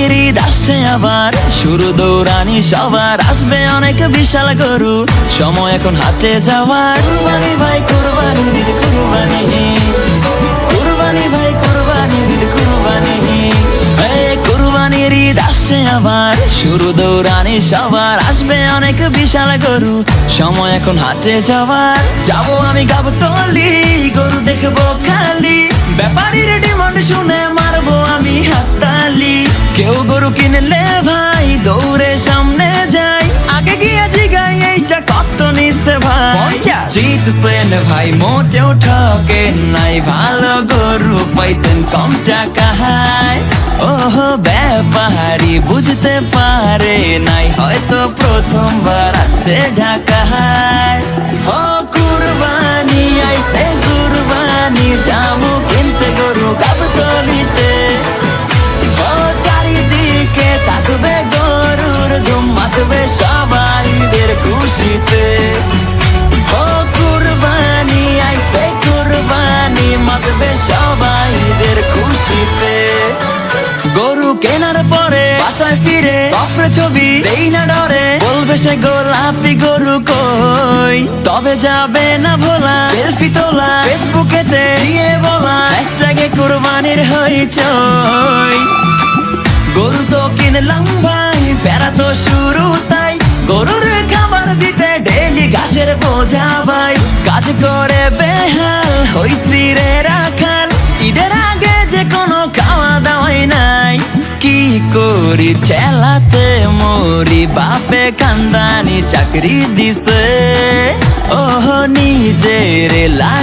কুরবানির ঈদ আসছে আবার, শুরু দৌড়ানি সবার, আসবে অনেক বিশাল গরু, সময় এখন হাটে যাওয়ার। কুরবানি ভাই কুরবানি ঈদ কুরবানি, কুরবানি ভাই কুরবানি ঈদ কুরবানি, কুরবানির ঈদ আসছে আবার, শুরু দৌড়ানি সবার, আসবে অনেক বিশাল গরু, সময় এখন হাটে যাওয়ার। যাবো আমি গাবতলী, গরু দেখবো খালি, ব্যাপারীর ডিমান্ড শুনে মারবো আমি হাততালি। কেউ গরু কিনলে ভাই দৌড়ে সামনে যাই, আগে গিয়ে জিগাই এইটা কত নিচ্ছে ভাই। জিতছেন ভাই মোটেও ঠকে নাই, ভালো গরু পাইছেন কম টাকায়। ওহো ব্যাপারী বুঝতে পারে নাই, হয়তো প্রথমবার আসছে ঢাকায়। ও কুরবানি আইছে কুরবানি, যাবো কিনতে গরু গাবতলীতে। ও চারিদিকে থাকবে গরুর ধুম, মাতবে সবাইদের খুশিতে। ও কুরবানি আইছে কুরবানি, মাতবে সবাইদের খুশিতে। গরু কেনার পরে বাসায় ফিরে কফরে ছবি দেই না ডরে, বলবে সে গোলাপি গরু কই, তবে যাবে না ভোলা সেলফি তোলা, ফেসবুকেতে দিয়ে বলা হ্যাশট্যাগে কুরবানির হইচই। গরু তো কিনলাম ভাই, ফেরা তো শুরু তাই, গরুর খাবার দিতে ডেলি ঘাসের বোঝা ভাই, কাজ করে বেহাল হইছি রে রাখাল, ঈদের আগে যে কোনো খাওয়া দাওয়াই নাই। কি করি ঠেলাতে মরি, বাপে কান্দানি চাকরি দিছে, ওহ নিজের লাগে।